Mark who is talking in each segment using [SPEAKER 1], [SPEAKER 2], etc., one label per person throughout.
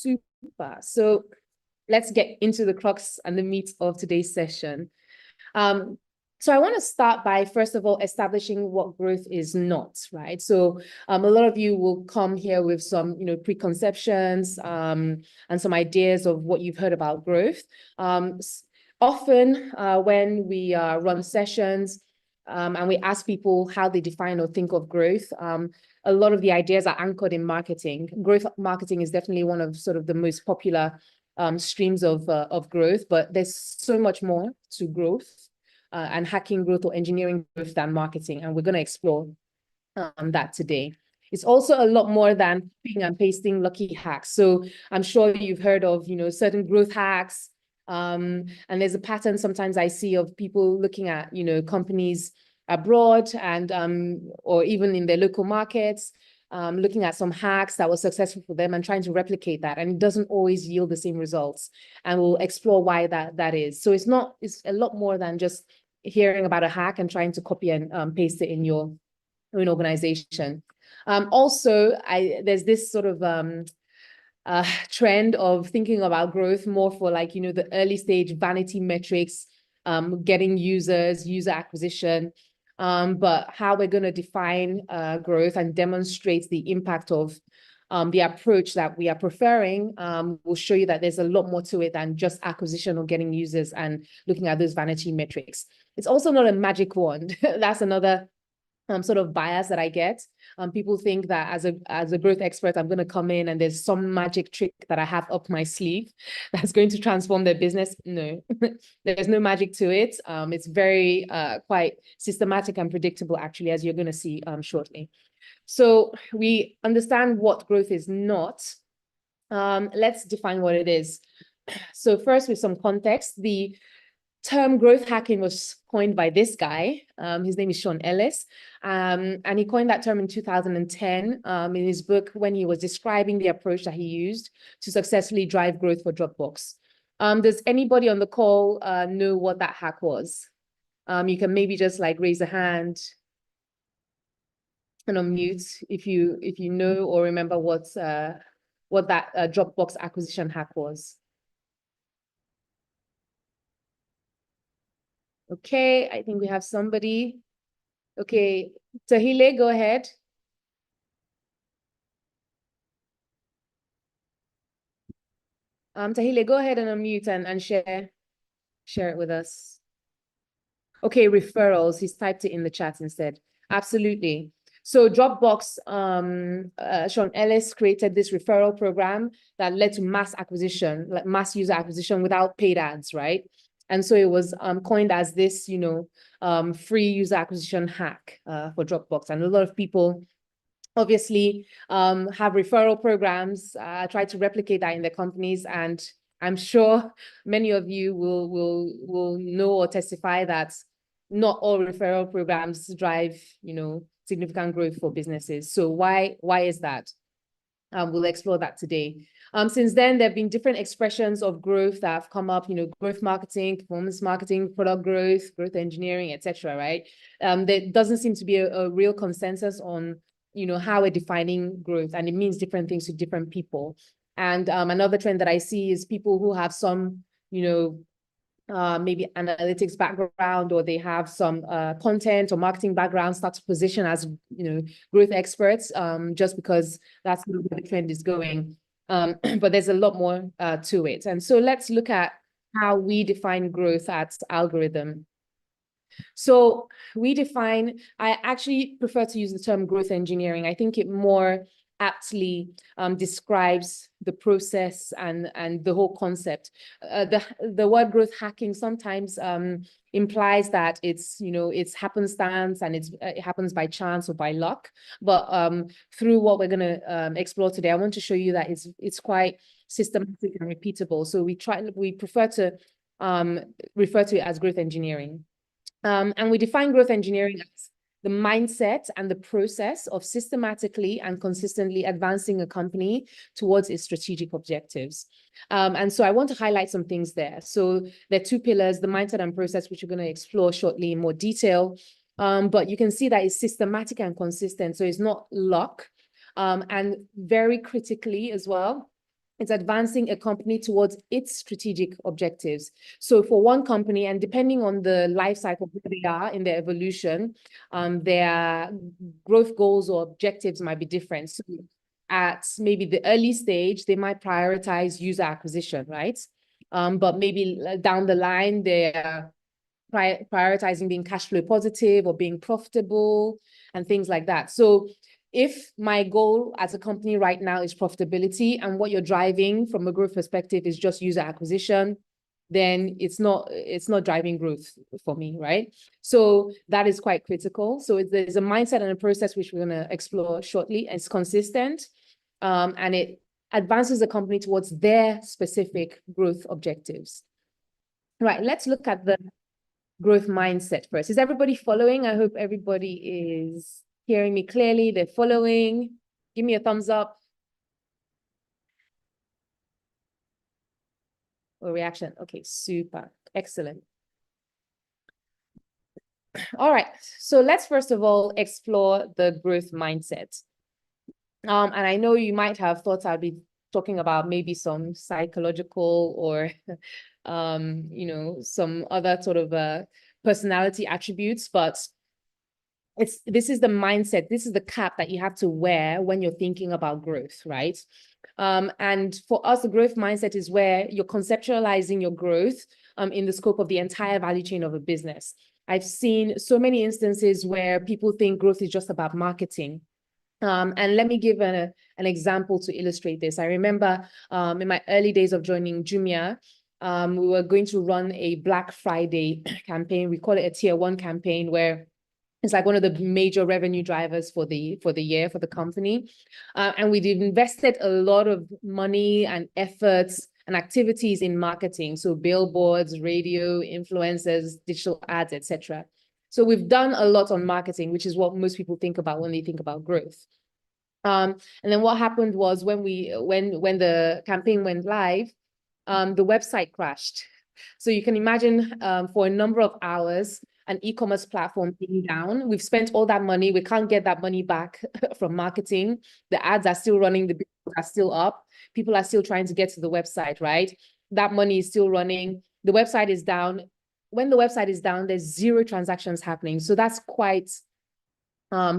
[SPEAKER 1] Super. So let's get into the crux and the meat of today's session. So I want to start by, first of all, establishing what growth is not, right? So a lot of you will come here with some, preconceptions and some ideas of what you've heard about growth. Often when we run sessions and we ask people how they define or think of growth, a lot of the ideas are anchored in marketing. Growth marketing is definitely one of sort of the most popular streams of growth, but there's so much more to growth and hacking growth or engineering growth than marketing, and we're going to explore that today. It's also a lot more than copying and pasting lucky hacks. So I'm sure you've heard of, certain growth hacks, and there's a pattern sometimes I see of people looking at, companies abroad and or even in their local markets, looking at some hacks that were successful for them and trying to replicate that, and it doesn't always yield the same results. And we'll explore why that is. So it's a lot more than just hearing about a hack and trying to copy and paste it in your own organization. Also, there's this sort of trend of thinking about growth more for the early stage vanity metrics, getting users, user acquisition. But how we're going to define growth and demonstrate the impact of the approach that we are preferring will show you that there's a lot more to it than just acquisition or getting users and looking at those vanity metrics. It's also not a magic wand. That's another sort of bias that I get. People think that as a growth expert, I'm going to come in and there's some magic trick that I have up my sleeve that's going to transform their business. No, there's no magic to it. It's very quite systematic and predictable, actually, as you're going to see shortly. So we understand what growth is not. Let's define what it is. So first, with some context, the term growth hacking was coined by this guy. His name is Sean Ellis. And he coined that term in 2010 in his book when he was describing the approach that he used to successfully drive growth for Dropbox. Does anybody on the call know what that hack was? You can maybe just raise a hand and unmute if you know or remember what that Dropbox acquisition hack was. Okay, I think we have somebody. Okay, Tahile, go ahead. Tahile, go ahead and unmute and share it with us. Okay, referrals. He's typed it in the chat instead. Absolutely. So Dropbox, Sean Ellis created this referral program that led to mass acquisition, mass user acquisition without paid ads, right? And so it was coined as this, free user acquisition hack for Dropbox. And a lot of people obviously have referral programs, try to replicate that in their companies. And I'm sure many of you will know or testify that not all referral programs drive, significant growth for businesses. So why is that? We'll explore that today. Since then, there have been different expressions of growth that have come up, growth marketing, performance marketing, product growth, growth engineering, etc. right? There doesn't seem to be a real consensus on, how we're defining growth, and it means different things to different people. And another trend that I see is people who have some, maybe analytics background, or they have some content or marketing background, start to position as, growth experts, just because that's where the trend is going. But there's a lot more to it. And so let's look at how we define growth at Algorithm. So I actually prefer to use the term growth engineering. I think it more aptly describes the process and the whole concept. The word growth hacking sometimes implies that it's happenstance and it happens by chance or by luck. But through what we're going to explore today, I want to show you that it's quite systematic and repeatable. So we prefer to refer to it as growth engineering. And we define growth engineering as the mindset and the process of systematically and consistently advancing a company towards its strategic objectives. And so I want to highlight some things there. So there are two pillars, the mindset and process, which we're going to explore shortly in more detail. But you can see that it's systematic and consistent. So it's not luck. And very critically as well, it's advancing a company towards its strategic objectives. So for one company, and depending on the life cycle where they are in their evolution, their growth goals or objectives might be different. So at maybe the early stage, they might prioritize user acquisition, right? But maybe down the line, they're prioritizing being cash flow positive or being profitable and things like that. So if my goal as a company right now is profitability, and what you're driving from a growth perspective is just user acquisition, then it's not driving growth for me, right? So that is quite critical. So there's a mindset and a process which we're going to explore shortly. It's consistent, and it advances the company towards their specific growth objectives. Right, let's look at the growth mindset first. Is everybody following? I hope everybody is hearing me clearly. They're following. Give me a thumbs up or reaction. Okay, super. Excellent. All right. So let's first of all explore the growth mindset. And I know you might have thought I'd be talking about maybe some psychological or some other sort of personality attributes, but this is the mindset, this is the cap that you have to wear when you're thinking about growth, right? And for us, the growth mindset is where you're conceptualizing your growth in the scope of the entire value chain of a business. I've seen so many instances where people think growth is just about marketing. And let me give an example to illustrate this. I remember in my early days of joining Jumia, we were going to run a Black Friday campaign. We call it a tier 1 campaign, where it's like one of the major revenue drivers for the year for the company. And we've invested a lot of money and efforts and activities in marketing. So billboards, radio, influencers, digital ads, etc. So we've done a lot on marketing, which is what most people think about when they think about growth. And then what happened was when the campaign went live, the website crashed. So you can imagine for a number of hours, an e-commerce platform being down. We've spent all that money. We can't get that money back from marketing. The ads are still running. The bills are still up. People are still trying to get to the website, right? That money is still running. The website is down. When the website is down, there's 0 transactions happening. So that's quite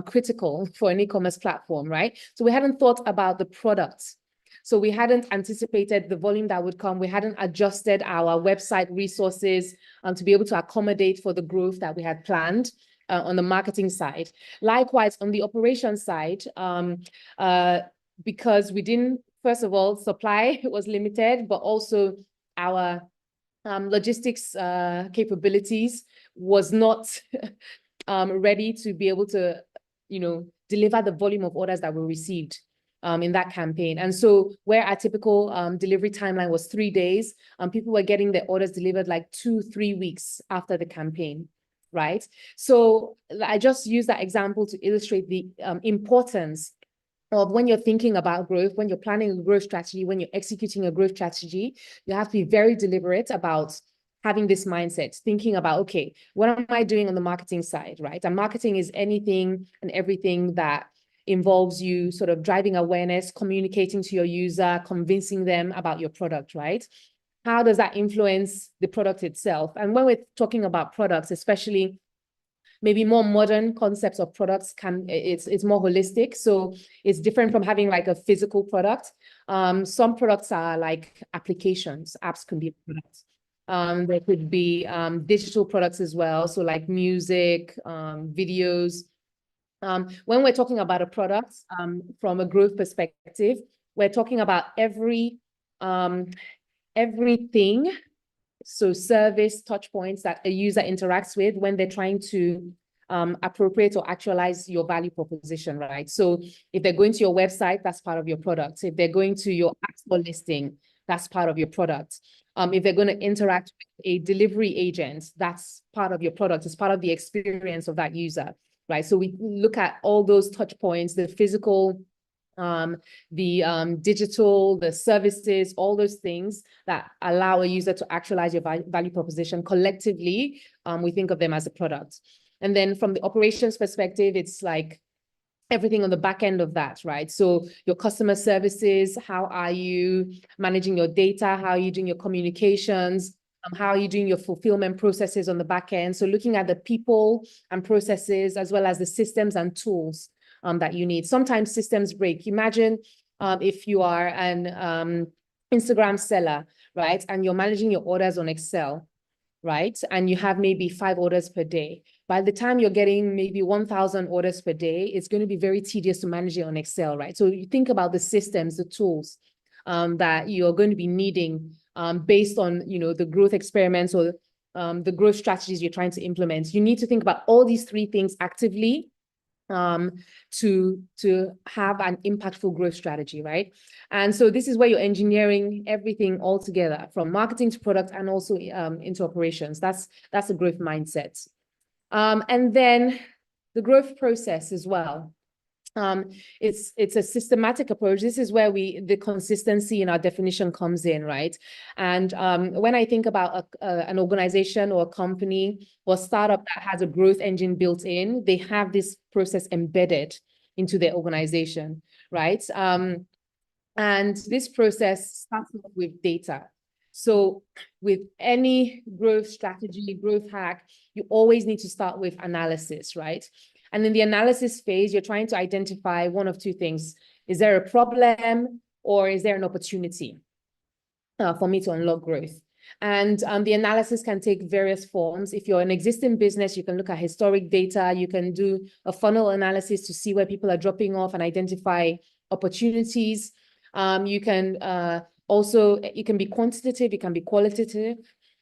[SPEAKER 1] critical for an e-commerce platform, right? So we hadn't thought about the product. So we hadn't anticipated the volume that would come. We hadn't adjusted our website resources to be able to accommodate for the growth that we had planned on the marketing side. Likewise, on the operations side, because we didn't, first of all, supply was limited, but also our logistics capabilities was not ready to be able to, deliver the volume of orders that were received in that campaign. And so where our typical delivery timeline was 3 days, people were getting their orders delivered like 2-3 weeks after the campaign, right? So I just use that example to illustrate the importance of when you're thinking about growth, when you're planning a growth strategy, when you're executing a growth strategy, you have to be very deliberate about having this mindset, thinking about, okay, what am I doing on the marketing side, right? And marketing is anything and everything that involves you sort of driving awareness, communicating to your user, convincing them about your product, right? How does that influence the product itself? And when we're talking about products, especially maybe more modern concepts of products, it's more holistic. So it's different from having like a physical product. Some products are like applications. Apps can be products. There could be digital products as well. So like music, videos. When we're talking about a product from a growth perspective, we're talking about everything, so service touch points that a user interacts with when they're trying to appropriate or actualize your value proposition, right? So if they're going to your website, that's part of your product. If they're going to your app store listing, that's part of your product. If they're going to interact with a delivery agent, that's part of your product. It's part of the experience of that user, right? So we look at all those touch points, the physical, the digital, the services, all those things that allow a user to actualize your value proposition. Collectively, we think of them as a product. And then from the operations perspective, it's like everything on the back end of that, right? So your customer services, how are you managing your data? How are you doing your communications? How are you doing your fulfillment processes on the back end? So looking at the people and processes, as well as the systems and tools that you need. Sometimes systems break. Imagine if you are an Instagram seller, right? And you're managing your orders on Excel, right? And you have maybe 5 orders per day. By the time you're getting maybe 1,000 orders per day, it's going to be very tedious to manage it on Excel, right? So you think about the systems, the tools that you're going to be needing based on, the growth experiments or the growth strategies you're trying to implement. You need to think about all these 3 things actively to have an impactful growth strategy, right? And so this is where you're engineering everything all together, from marketing to product and also into operations. That's a growth mindset. And then the growth process as well. It's a systematic approach. This is where the consistency in our definition comes in, right? And when I think about an organization or a company or startup that has a growth engine built in, they have this process embedded into their organization, right? And this process starts off with data. So with any growth strategy, growth hack, you always need to start with analysis, right? And in the analysis phase, you're trying to identify one of 2 things. Is there a problem or is there an opportunity for me to unlock growth? And the analysis can take various forms. If you're an existing business, you can look at historic data. You can do a funnel analysis to see where people are dropping off and identify opportunities. You can be quantitative, you can be qualitative.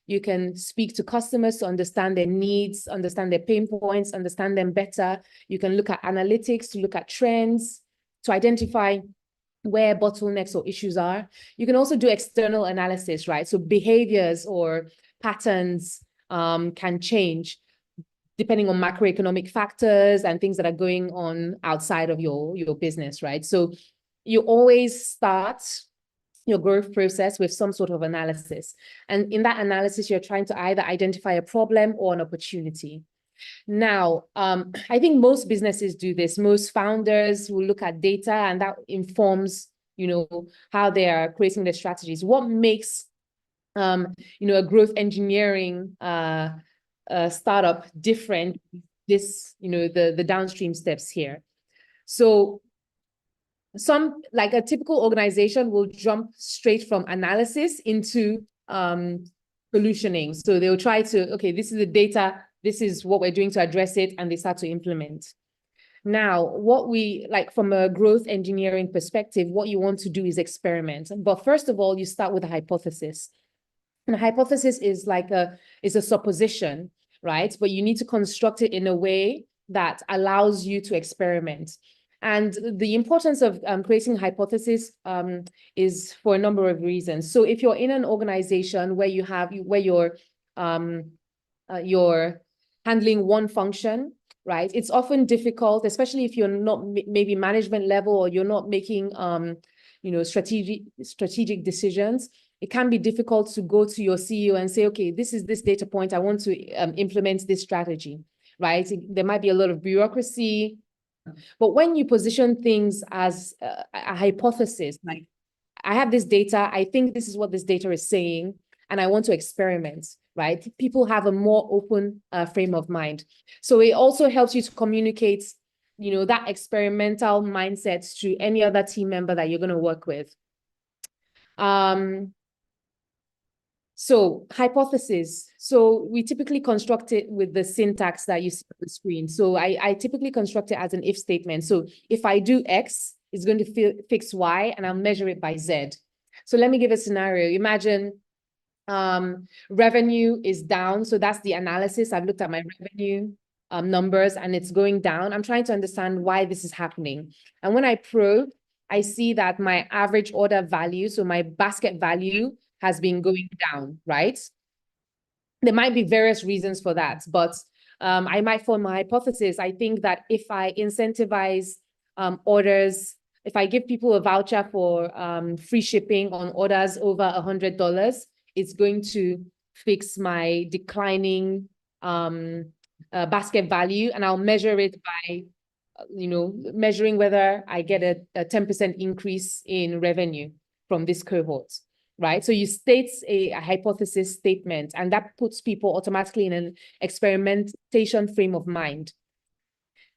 [SPEAKER 1] You can speak to customers to understand their needs, understand their pain points, understand them better. You can look at analytics to look at trends, to identify where bottlenecks or issues are. You can also do external analysis, right? So behaviors or patterns can change depending on macroeconomic factors and things that are going on outside of your business, right? So you always start your growth process with some sort of analysis. And in that analysis, you're trying to either identify a problem or an opportunity. Now, I think most businesses do this. Most founders will look at data and that informs, how they are creating their strategies. What makes, a growth engineering startup different, the downstream steps here. So like a typical organization will jump straight from analysis into solutioning. So they'll try to, okay, this is the data, this is what we're doing to address it, and they start to implement. Now, from a growth engineering perspective, what you want to do is experiment. But first of all, you start with a hypothesis. And a hypothesis is a supposition, right? But you need to construct it in a way that allows you to experiment. And the importance of creating hypotheses is for a number of reasons. So if you're in an organization where you're handling one function, right? It's often difficult, especially if you're not maybe management level or you're not making strategic decisions. It can be difficult to go to your CEO and say, okay, this is this data point. I want to implement this strategy, right? There might be a lot of bureaucracy. But when you position things as a hypothesis, like I have this data, I think this is what this data is saying, and I want to experiment, right? People have a more open frame of mind. So it also helps you to communicate, that experimental mindset to any other team member that you're going to work with. So hypothesis. So we typically construct it with the syntax that you see on the screen. So I typically construct it as an if statement. So if I do X, it's going to fix Y, and I'll measure it by Z. So let me give a scenario. Imagine revenue is down. So that's the analysis. I've looked at my revenue numbers and it's going down. I'm trying to understand why this is happening. And when I probe, I see that my average order value, so my basket value, has been going down, right? There might be various reasons for that, but I might form my hypothesis. I think that if I incentivize orders, if I give people a voucher for free shipping on orders over $100, it's going to fix my declining basket value, and I'll measure it by measuring whether I get a 10% increase in revenue from this cohort, right? So you state a hypothesis statement, and that puts people automatically in an experimentation frame of mind.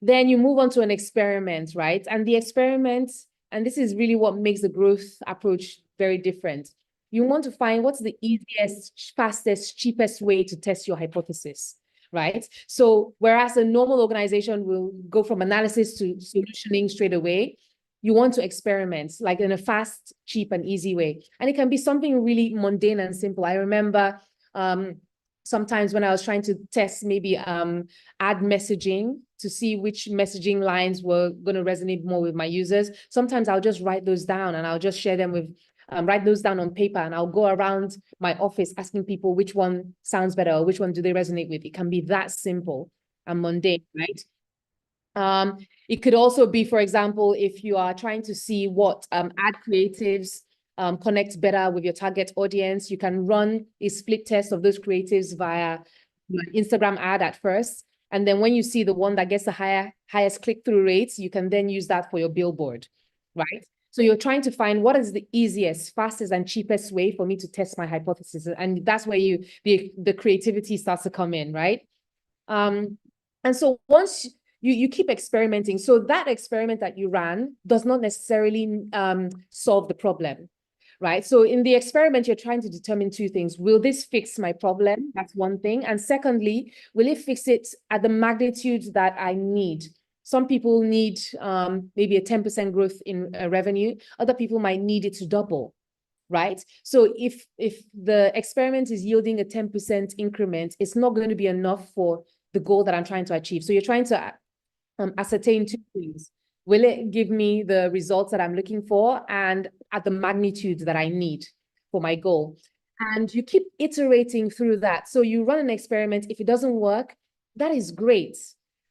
[SPEAKER 1] Then you move on to an experiment, right? And the experiment, and this is really what makes the growth approach very different. You want to find what's the easiest, fastest, cheapest way to test your hypothesis, right? So whereas a normal organization will go from analysis to solutioning straight away, you want to experiment like in a fast, cheap, and easy way. And it can be something really mundane and simple. I remember sometimes when I was trying to test maybe ad messaging to see which messaging lines were going to resonate more with my users, sometimes I'll just write those down and I'll just share them with, write those down on paper, and I'll go around my office asking people which one sounds better or which one do they resonate with. It can be that simple and mundane, right? It could also be, for example, if you are trying to see what ad creatives connect better with your target audience, you can run a split test of those creatives via an Instagram ad at first. And then when you see the one that gets the highest click-through rates, you can then use that for your billboard, right? So you're trying to find what is the easiest, fastest, and cheapest way for me to test my hypothesis. And that's where the creativity starts to come in, right? And so once you keep experimenting, so that experiment that you ran does not necessarily solve the problem, right? So in the experiment, you're trying to determine two things. Will this fix my problem? That's one thing. And secondly, will it fix it at the magnitude that I need? Some people need maybe a 10% growth in revenue. Other people might need it to double, right? So if the experiment is yielding a 10% increment, it's not going to be enough for the goal that I'm trying to achieve. So you're trying to ascertain two things. Will it give me the results that I'm looking for and at the magnitude that I need for my goal? And you keep iterating through that. So you run an experiment. If it doesn't work, that is great.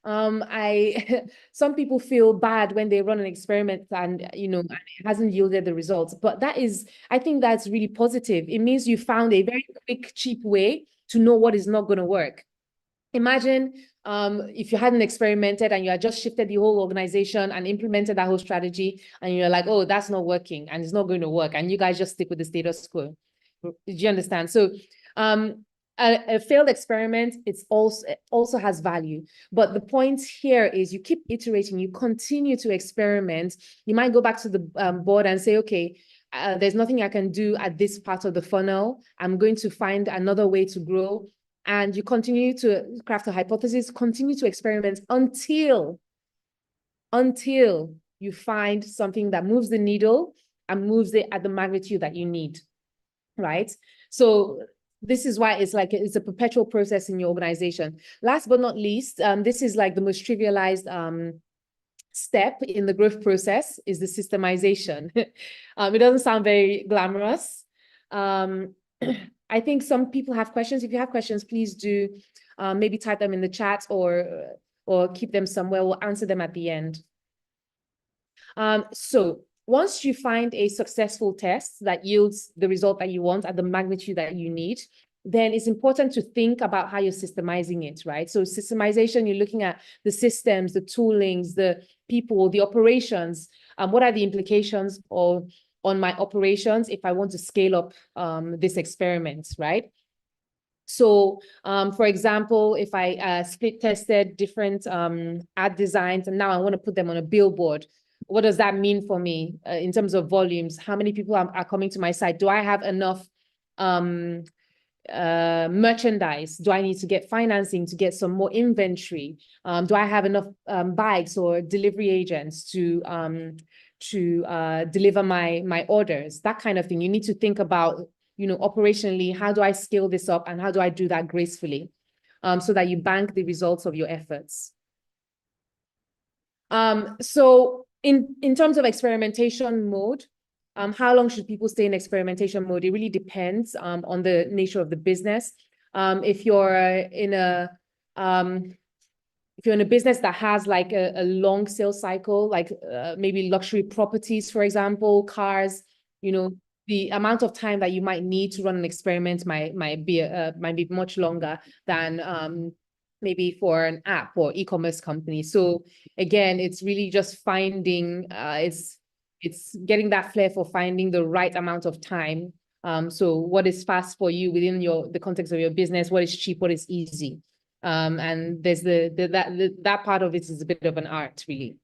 [SPEAKER 1] Some people feel bad when they run an experiment and it hasn't yielded the results, but I think that's really positive. It means you found a very quick, cheap way to know what is not going to work. Imagine if you hadn't experimented and you had just shifted the whole organization and implemented that whole strategy, and you're like, oh, that's not working and it's not going to work, and you guys just stick with the status quo. Did you understand? So a failed experiment, it also has value. But the point here is you keep iterating, you continue to experiment. You might go back to the board and say, okay, there's nothing I can do at this part of the funnel. I'm going to find another way to grow. And you continue to craft a hypothesis, continue to experiment until you find something that moves the needle and moves it at the magnitude that you need, right? So this is why it's a perpetual process in your organization. Last but not least, this is like the most trivialized step in the growth process is the systemization. It doesn't sound very glamorous. I think some people have questions. If you have questions, please do maybe type them in the chat or keep them somewhere. We'll answer them at the end. So once you find a successful test that yields the result that you want at the magnitude that you need, then it's important to think about how you're systemizing it, right? So systemization, you're looking at the systems, the toolings, the people, the operations. What are the implications on my operations if I want to scale up this experiment, right? So, for example, if I split tested different ad designs and now I want to put them on a billboard, what does that mean for me in terms of volumes? How many people are coming to my site? Do I have enough merchandise? Do I need to get financing to get some more inventory? Do I have enough bikes or delivery agents to deliver my orders? That kind of thing. You need to think about, operationally, how do I scale this up and how do I do that gracefully so that you bank the results of your efforts. So in terms of experimentation mode, how long should people stay in experimentation mode? It really depends on the nature of the business. If you're in a business that has like a long sales cycle, like maybe luxury properties, for example, cars, the amount of time that you might need to run an experiment might be much longer than maybe for an app or e-commerce company. So again, it's really just finding, it's getting that flair for finding the right amount of time. So what is fast for you within the context of your business? What is cheap? What is easy? And there's that part of it is a bit of an art, really.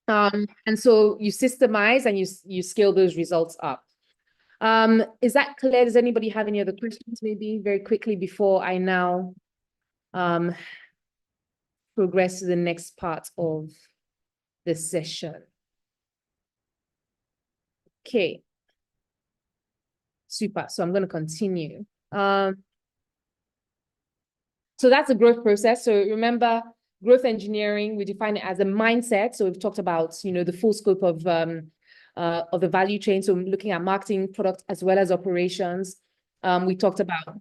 [SPEAKER 1] And so you systemize and you scale those results up. Is that clear? Does anybody have any other questions, maybe very quickly before I now progress to the next part of the session? Okay. Super. So I'm going to continue. So that's a growth process. So remember, growth engineering, we define it as a mindset. So we've talked about, the full scope of the value chain. So looking at marketing, product, as well as operations. We talked about,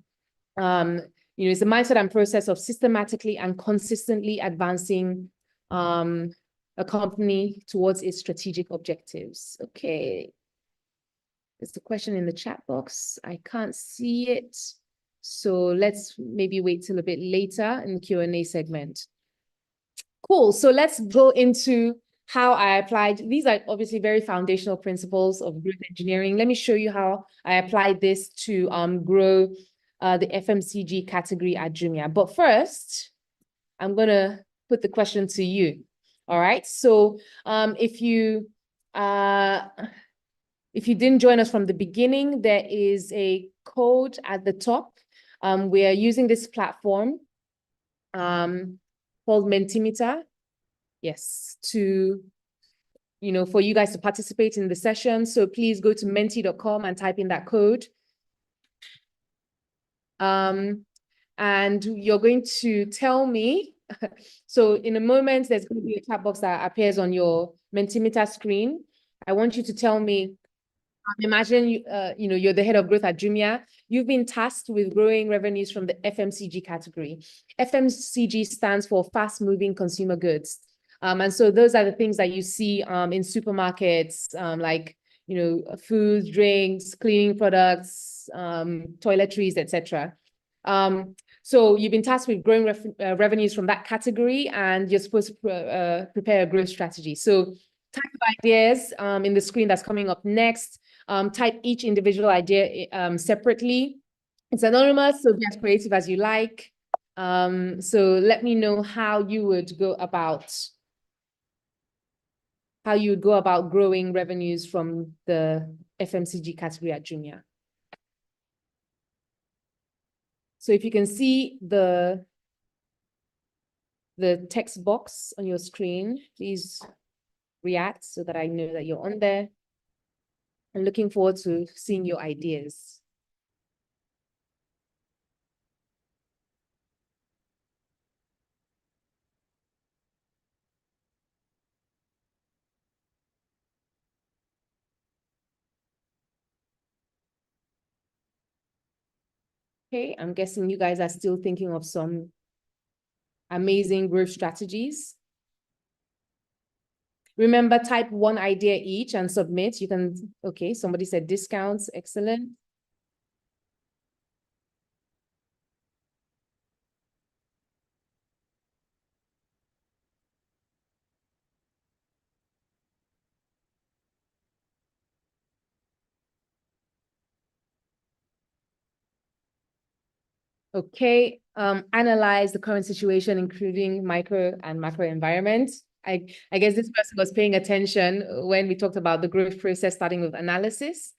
[SPEAKER 1] it's a mindset and process of systematically and consistently advancing a company towards its strategic objectives. Okay. There's a question in the chat box. I can't see it. So let's maybe wait till a bit later in the Q&A segment. Cool. So let's go into how I applied. These are obviously very foundational principles of growth engineering. Let me show you how I applied this to grow the FMCG category at Jumia. But first, I'm going to put the question to you. All right. So if you didn't join us from the beginning, there is a code at the top. We are using this platform called Mentimeter. Yes, to, for you guys to participate in the session. So please go to menti.com and type in that code. And you're going to tell me, so in a moment, there's going to be a chat box that appears on your Mentimeter screen. I want you to tell me, imagine you're the head of growth at Jumia. You've been tasked with growing revenues from the FMCG category. FMCG stands for fast-moving consumer goods. And so those are the things that you see in supermarkets, like, food, drinks, cleaning products, toiletries, etc. So you've been tasked with growing revenues from that category, and you're supposed to prepare a growth strategy. So type of ideas in the screen that's coming up next. Type each individual idea separately. It's anonymous, so be as creative as you like. So let me know how you would go about growing revenues from the FMCG category at Jumia. So if you can see the text box on your screen, please react so that I know that you're on there. I'm looking forward to seeing your ideas. Okay, I'm guessing you guys are still thinking of some amazing growth strategies. Remember, type one idea each and submit. You can, okay, somebody said discounts, excellent. Okay, analyze the current situation, including micro and macro environment. I guess this person was paying attention when we talked about the growth process, starting with analysis.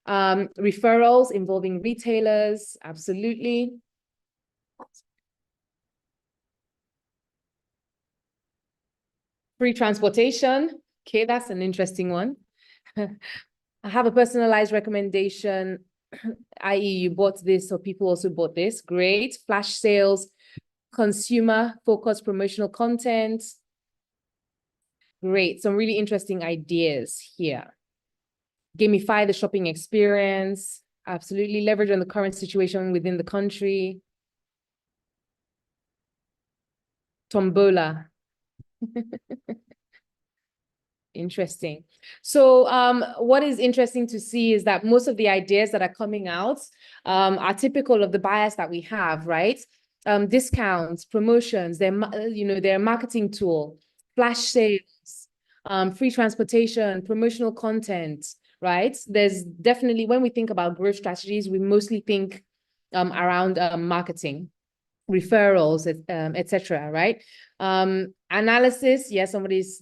[SPEAKER 1] Referrals involving retailers, absolutely. Free transportation, okay, that's an interesting one. I have a personalized recommendation, i.e. you bought this or people also bought this, great. Flash sales, consumer-focused promotional content. Great, some really interesting ideas here. Gamify the shopping experience, absolutely. Leverage on the current situation within the country. Tombola. Interesting. So what is interesting to see is that most of the ideas that are coming out are typical of the bias that we have, right? discounts, promotions, their marketing tool, flash sales, free transportation, promotional content, right? There's definitely, when we think about growth strategies, we mostly think around marketing, referrals, etc. Right? Analysis, yes, somebody's,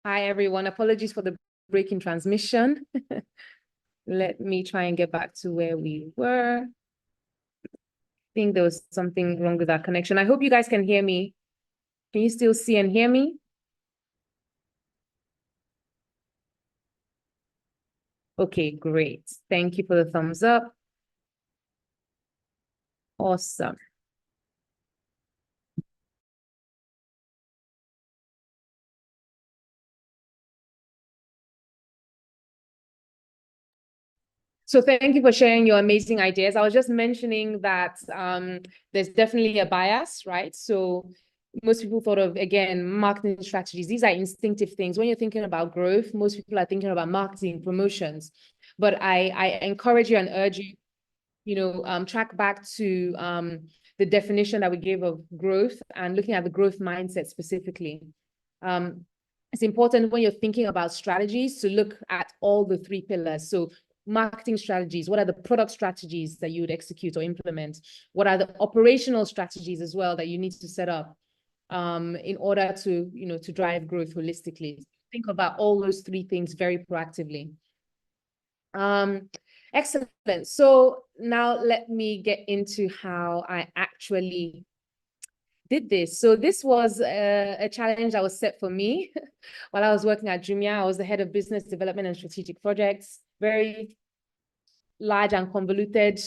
[SPEAKER 1] hi, everyone. Apologies for the break in transmission. Let me try and get back to where we were. I think there was something wrong with that connection. I hope you guys can hear me. Can you still see and hear me? Okay, great. Thank you for the thumbs up. Awesome. So thank you for sharing your amazing ideas. I was just mentioning that there's definitely a bias, right? So most people thought of, again, marketing strategies. These are instinctive things. When you're thinking about growth, most people are thinking about marketing, promotions. But I encourage you and urge you, track back to the definition that we gave of growth and looking at the growth mindset specifically. It's important when you're thinking about strategies to look at all the three pillars. So marketing strategies, what are the product strategies that you would execute or implement? What are the operational strategies as well that you need to set up in order to, to drive growth holistically? Think about all those three things very proactively. Excellent. So now let me get into how I actually did this. So this was a challenge that was set for me while I was working at Jumia. I was the head of business development and strategic projects, very large and convoluted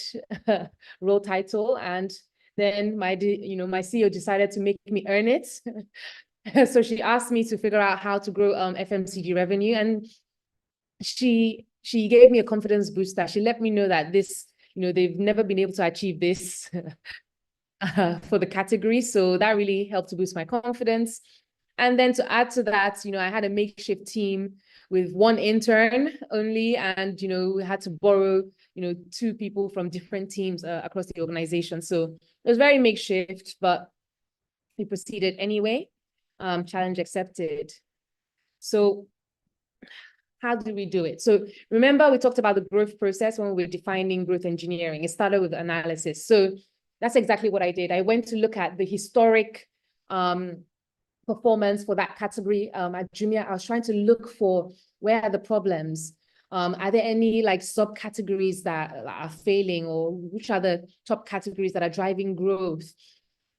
[SPEAKER 1] role title. And then my CEO decided to make me earn it. So she asked me to figure out how to grow FMCG revenue. And she gave me a confidence booster. She let me know that this, they've never been able to achieve this for the category. So that really helped to boost my confidence. And then to add to that, I had a makeshift team with one intern only, and, we had to borrow, 2 people from different teams across the organization. So it was very makeshift, but we proceeded anyway. Challenge accepted. So how do we do it? So remember, we talked about the growth process when we were defining growth engineering. It started with analysis. So that's exactly what I did. I went to look at the historic performance for that category at Jumia. I was trying to look for where are the problems. Are there any subcategories that are failing, or which are the top categories that are driving growth?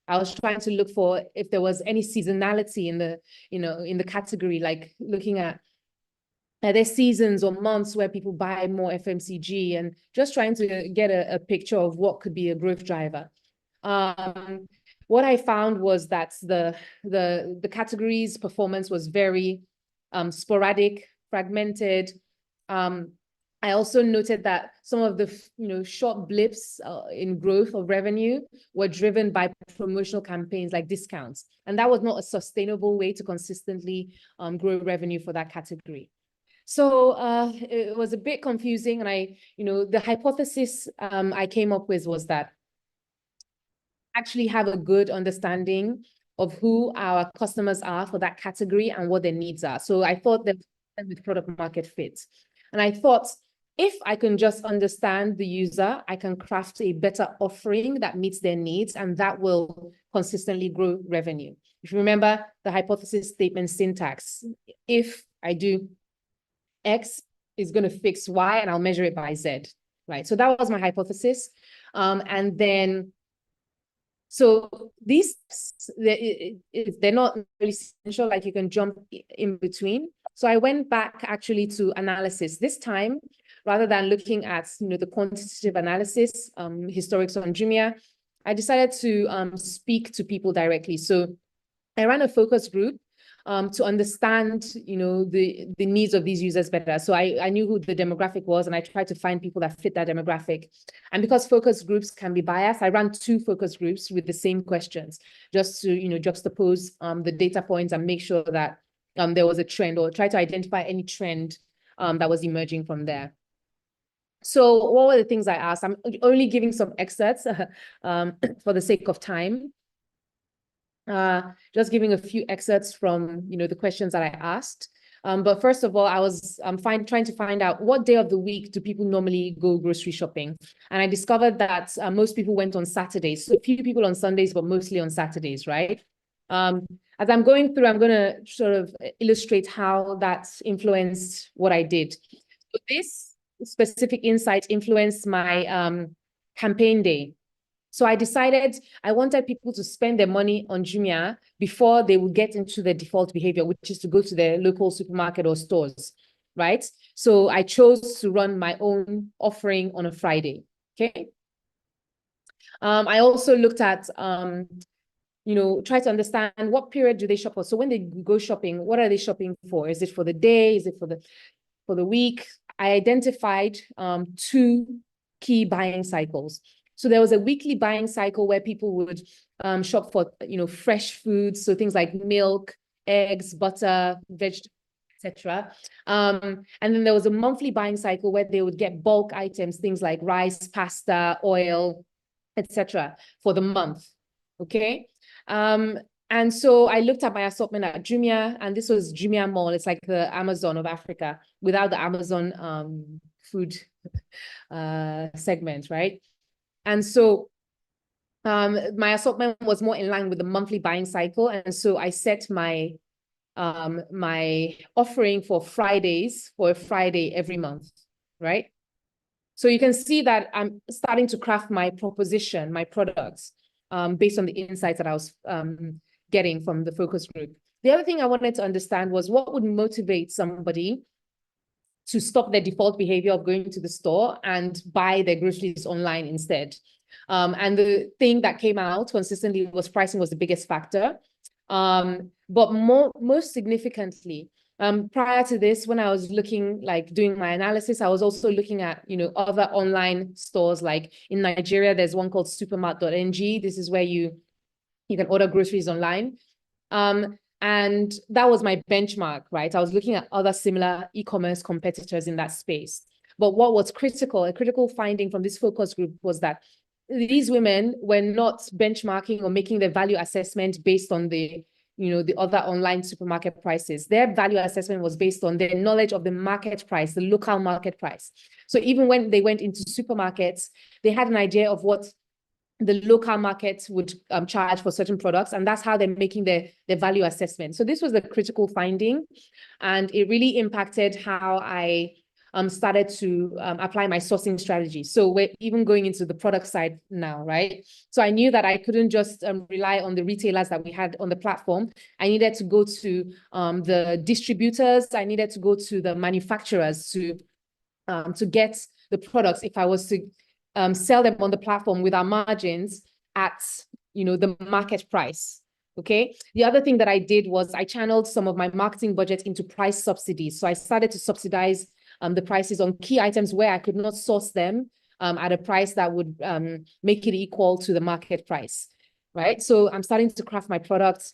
[SPEAKER 1] I was trying to look for if there was any seasonality in the, in the category, like looking at are there seasons or months where people buy more FMCG, and just trying to get a picture of what could be a growth driver. What I found was that the category's performance was very sporadic, fragmented. I also noted that some of the short blips in growth of revenue were driven by promotional campaigns like discounts, and that was not a sustainable way to consistently grow revenue for that category. So it was a bit confusing, and the hypothesis I came up with was that actually have a good understanding of who our customers are for that category and what their needs are. So I thought that with product market fit. And I thought, if I can just understand the user, I can craft a better offering that meets their needs, and that will consistently grow revenue. If you remember the hypothesis statement syntax, if I do X is going to fix Y and I'll measure it by Z, right? So that was my hypothesis. And then, so these, they're not really essential, like you can jump in between. So I went back actually to analysis. This time, rather than looking at the quantitative analysis, historics on Jumia, I decided to speak to people directly. So I ran a focus group to understand, the needs of these users better. So I knew who the demographic was, and I tried to find people that fit that demographic. And because focus groups can be biased, I ran 2 focus groups with the same questions, just to, juxtapose the data points and make sure that there was a trend, or try to identify any trend that was emerging from there. So what were the things I asked? I'm only giving some excerpts for the sake of time. Just giving a few excerpts from, the questions that I asked. But first of all, I was trying to find out what day of the week do people normally go grocery shopping. And I discovered that most people went on Saturdays. So a few people on Sundays, but mostly on Saturdays, right? As I'm going through, I'm going to sort of illustrate how that influenced what I did. So this specific insight influenced my campaign day. So I decided I wanted people to spend their money on Jumia before they would get into their default behavior, which is to go to their local supermarket or stores, right? So I chose to run my own offering on a Friday, okay? I also looked at, try to understand what period do they shop for. So when they go shopping, what are they shopping for? Is it for the day? Is it for the week? I identified 2 key buying cycles. So there was a weekly buying cycle where people would shop for, fresh foods. So things like milk, eggs, butter, vegetables, etc. And then there was a monthly buying cycle where they would get bulk items, things like rice, pasta, oil, etc. for the month. Okay. And so I looked at my assortment at Jumia, and this was Jumia Mall. It's like the Amazon of Africa without the Amazon food segment, right? And so my assortment was more in line with the monthly buying cycle. And so I set my my offering for Fridays for a Friday every month, right? So you can see that I'm starting to craft my proposition, my products, based on the insights that I was getting from the focus group. The other thing I wanted to understand was what would motivate somebody to stop their default behavior of going to the store and buy their groceries online instead. And the thing that came out consistently was pricing was the biggest factor. But most significantly, prior to this, when I was doing my analysis, I was also looking at, other online stores. Like in Nigeria, there's one called supermart.ng. This is where you can order groceries online. And that was my benchmark, right? I was looking at other similar e-commerce competitors in that space. But what was critical, a critical finding from this focus group was that these women were not benchmarking or making their value assessment based on the other online supermarket prices. Their value assessment was based on their knowledge of the market price, the local market price. So even when they went into supermarkets, they had an idea of what the local market would charge for certain products, and that's how they're making their value assessment. So this was the critical finding, and it really impacted how I started to apply my sourcing strategy. So we're even going into the product side now, right? So I knew that I couldn't just rely on the retailers that we had on the platform. I needed to go to the distributors. I needed to go to the manufacturers to get the products if I was to sell them on the platform with our margins at, the market price. Okay. The other thing that I did was I channeled some of my marketing budget into price subsidies. So I started to subsidize the prices on key items where I could not source them at a price that would make it equal to the market price, right? So I'm starting to craft my products,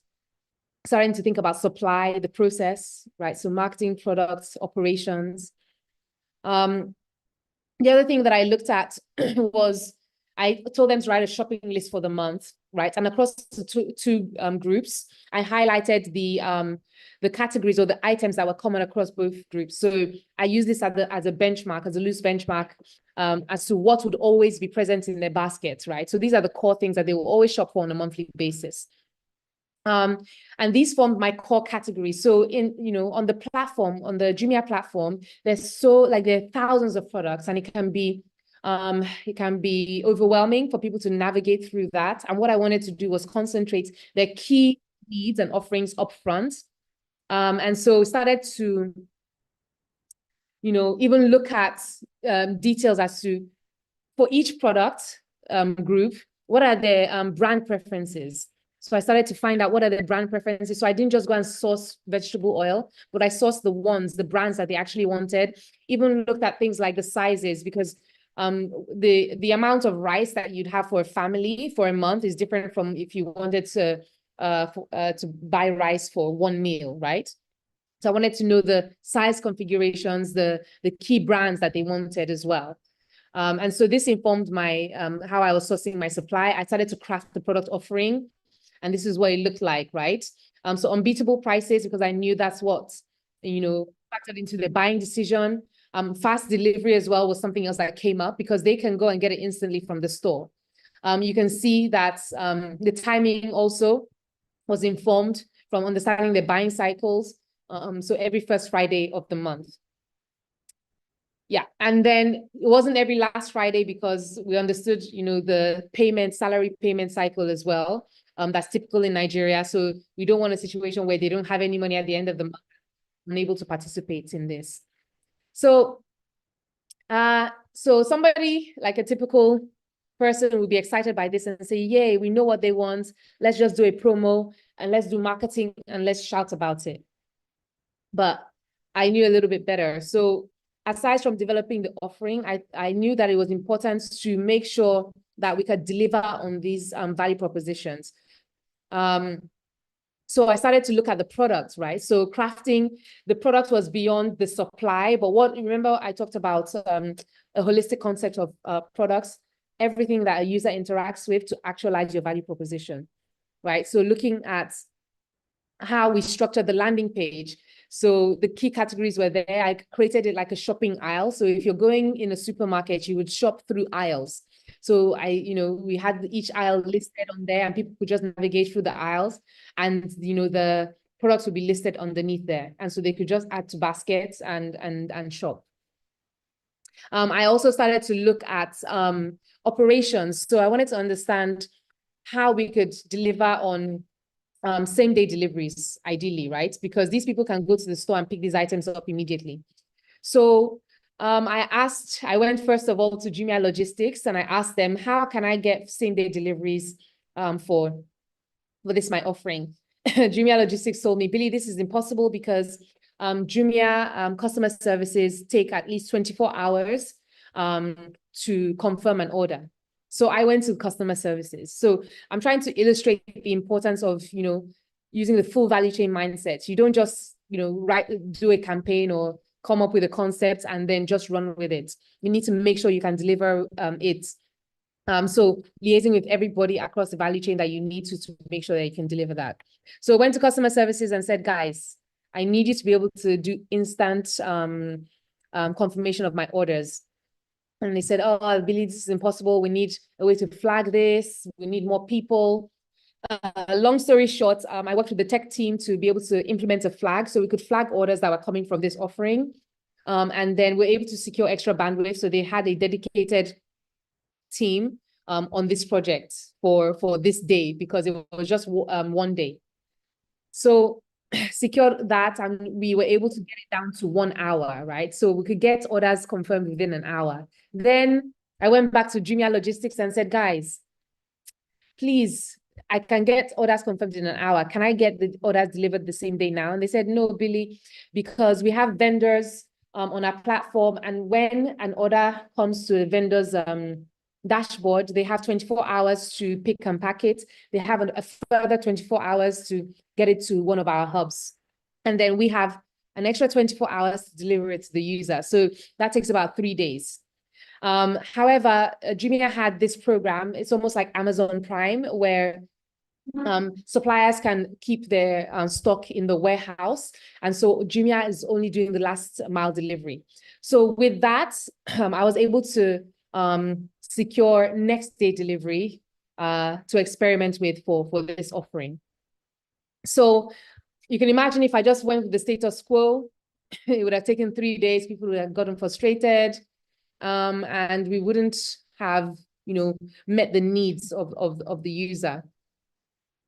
[SPEAKER 1] starting to think about supply, the process, right? So marketing, products, operations. The other thing that I looked at was I told them to write a shopping list for the month, right? And across the two groups, I highlighted the categories or the items that were common across both groups. So I use this as a benchmark, as a loose benchmark, as to what would always be present in their baskets, right? So these are the core things that they will always shop for on a monthly basis. And these formed my core categories. So on the platform, on the Jumia platform, there are thousands of products, and it can be overwhelming for people to navigate through that. And what I wanted to do was concentrate their key needs and offerings up front. And so started to, even look at details as to, for each product group, what are their brand preferences? So I started to find out what are the brand preferences. So I didn't just go and source vegetable oil, but I sourced the brands that they actually wanted. Even looked at things like the sizes, because the amount of rice that you'd have for a family for a month is different from if you wanted to buy rice for one meal, right? So I wanted to know the size configurations, the key brands that they wanted as well. And so this informed my how I was sourcing my supply. I started to craft the product offering, and this is what it looked like, right? So unbeatable prices, because I knew that's what, factored into the buying decision. Fast delivery as well was something else that came up, because they can go and get it instantly from the store. You can see that the timing also was informed from understanding the buying cycles. So every first Friday of the month. Yeah, and then it wasn't every last Friday, because we understood, the salary payment cycle as well. That's typical in Nigeria. So we don't want a situation where they don't have any money at the end of the month, unable to participate in this. So, so somebody like a typical person would be excited by this and say, yay, we know what they want. Let's just do a promo and let's do marketing and let's shout about it. But I knew a little bit better. So aside from developing the offering, I knew that it was important to make sure that we could deliver on these value propositions. So I started to look at the products, right? So crafting the product was beyond the supply, but remember I talked about a holistic concept of products, everything that a user interacts with to actualize your value proposition, right? So looking at how we structured the landing page. So the key categories were there. I created it like a shopping aisle. So if you're going in a supermarket, you would shop through aisles. So we had each aisle listed on there, and people could just navigate through the aisles, and the products would be listed underneath there, and so they could just add to baskets and shop. I also started to look at operations. So I wanted to understand how we could deliver on same-day deliveries, ideally, right? Because these people can go to the store and pick these items up immediately. So I went first of all to Jumia Logistics, and I asked them, how can I get same-day deliveries for this my offering? Jumia Logistics told me, Billy, this is impossible, because Jumia customer services take at least 24 hours to confirm an order. So I went to customer services. So I'm trying to illustrate the importance of, using the full value chain mindset. You don't just, do a campaign or come up with a concept and then just run with it. You need to make sure you can deliver it. So liaising with everybody across the value chain that you need to make sure that you can deliver that. So I went to customer services and said, guys, I need you to be able to do instant confirmation of my orders. And they said, oh, I believe this is impossible. We need a way to flag this. We need more people. Long story short, I worked with the tech team to be able to implement a flag, so we could flag orders that were coming from this offering. And then we're able to secure extra bandwidth. So they had a dedicated team on this project for this day, because it was just one day. So secured that, and we were able to get it down to 1 hour, right? So we could get orders confirmed within an hour. Then I went back to Jumia Logistics and said, guys, please, I can get orders confirmed in an hour. Can I get the orders delivered the same day now? And they said, no, Billy, because we have vendors on our platform, and when an order comes to the vendor's dashboard, they have 24 hours to pick and pack it. They have a further 24 hours to get it to one of our hubs. And then we have an extra 24 hours to deliver it to the user. So that takes about 3 days. However, Jumia had this program. It's almost like Amazon Prime, where suppliers can keep their stock in the warehouse. And so Jumia is only doing the last mile delivery. So with that, I was able to secure next day delivery to experiment with for this offering. So you can imagine if I just went with the status quo, it would have taken 3 days. People would have gotten frustrated, and we wouldn't have, met the needs of the user.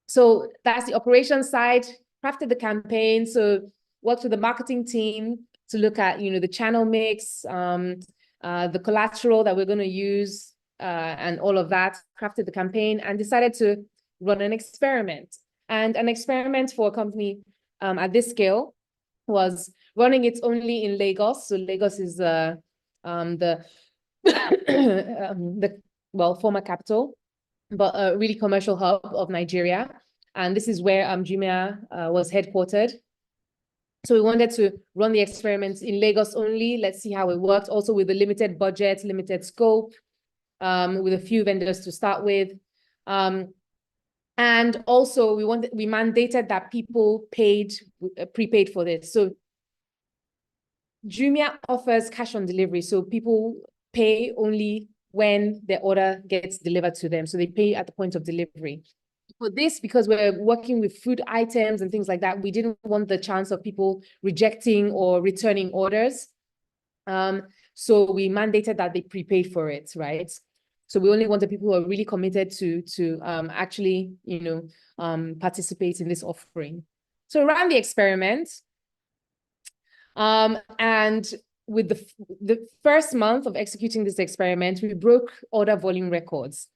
[SPEAKER 1] So that's the operations side. Crafted the campaign. So worked with the marketing team to look at, the channel mix, the collateral that we're going to use, and all of that. Crafted the campaign and decided to run an experiment. And an experiment for a company at this scale was running it only in Lagos. So Lagos is the former capital, but a really commercial hub of Nigeria. And this is where Jumia was headquartered. So we wanted to run the experiment in Lagos only. Let's see how it worked. Also with a limited budget, limited scope, with a few vendors to start with. And also we mandated that people prepaid for this. So Jumia offers cash on delivery. So people pay only when their order gets delivered to them. So they pay at the point of delivery. For this, because we're working with food items and things like that, we didn't want the chance of people rejecting or returning orders. So we mandated that they prepaid for it, right? So we only wanted people who are really committed to actually, participate in this offering. So around the experiment, and with the first month of executing this experiment, we broke order volume records,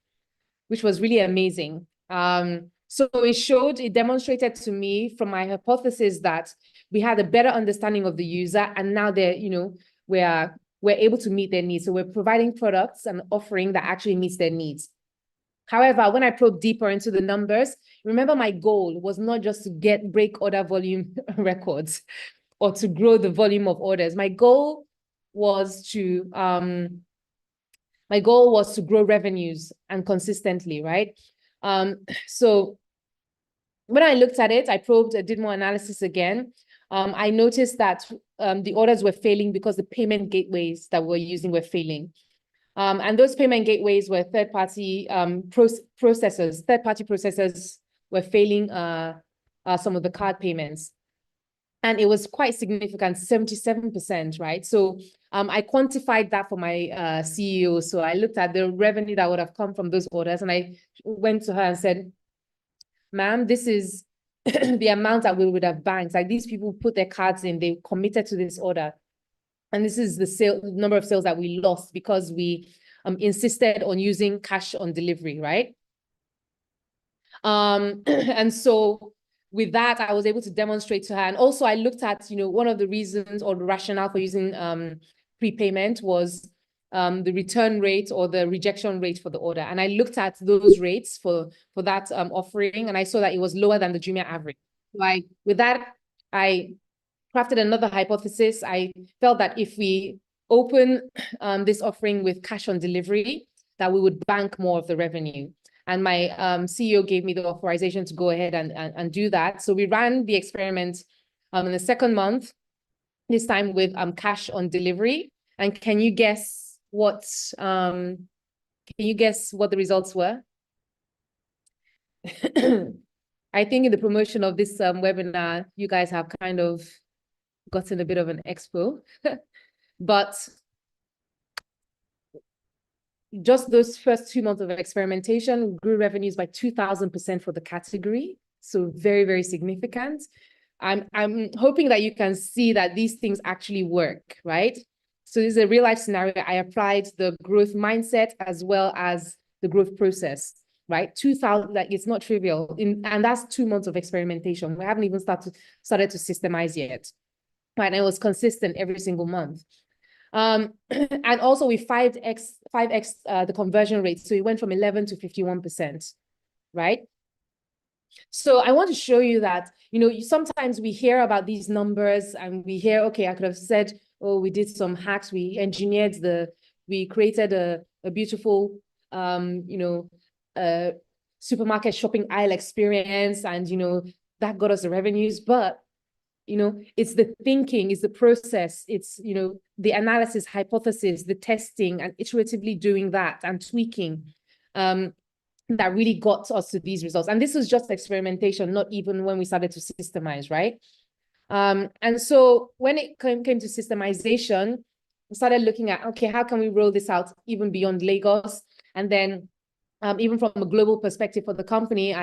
[SPEAKER 1] which was really amazing. So it demonstrated to me from my hypothesis that we had a better understanding of the user, and now we're able to meet their needs. So we're providing products and offering that actually meets their needs. However, when I probed deeper into the numbers, remember my goal was not just to break order volume records or to grow the volume of orders. My goal was to grow revenues and consistently, right? So when I looked at it, I did more analysis again. I noticed that the orders were failing because the payment gateways that we're using were failing. And those payment gateways were third-party processors. Third-party processors were failing some of the card payments. And it was quite significant, 77%, right? So I quantified that for my CEO. So I looked at the revenue that would have come from those orders, and I went to her and said, ma'am, this is the amount that we would have banked. Like, these people put their cards in, they committed to this order. And this is the number of sales that we lost because we insisted on using cash on delivery, right? And so with that, I was able to demonstrate to her. And also I looked at, one of the reasons or the rationale for using prepayment was the return rate or the rejection rate for the order. And I looked at those rates for that offering, and I saw that it was lower than the Jumia average. With that, I crafted another hypothesis. I felt that if we open this offering with cash on delivery, that we would bank more of the revenue. And my CEO gave me the authorization to go ahead and do that. So we ran the experiment in the second month, this time with cash on delivery. And can you guess what the results were? I think in the promotion of this webinar, you guys have kind of gotten a bit of an expo, but just those first 2 months of experimentation grew revenues by 2,000% for the category. So very, very significant. I'm hoping that you can see that these things actually work, right? So this is a real life scenario. I applied the growth mindset as well as the growth process, right? 2,000, like, it's not trivial. And that's 2 months of experimentation. We haven't even started to systemize yet, right? And it was consistent every single month. And also we 5x the conversion rate. So it went from 11 to 51%, right? So I want to show you that, sometimes we hear about these numbers and we hear, okay, I could have said, oh, we did some hacks, we engineered the We created a beautiful, supermarket shopping aisle experience, and, that got us the revenues. But, it's the thinking, it's the process, it's, the analysis, hypothesis, the testing, and iteratively doing that and tweaking, that really got us to these results. And this was just experimentation, not even when we started to systemize, right? And so when it came to systemization, we started looking at, okay, how can we roll this out even beyond Lagos? And then even from a global perspective for the company,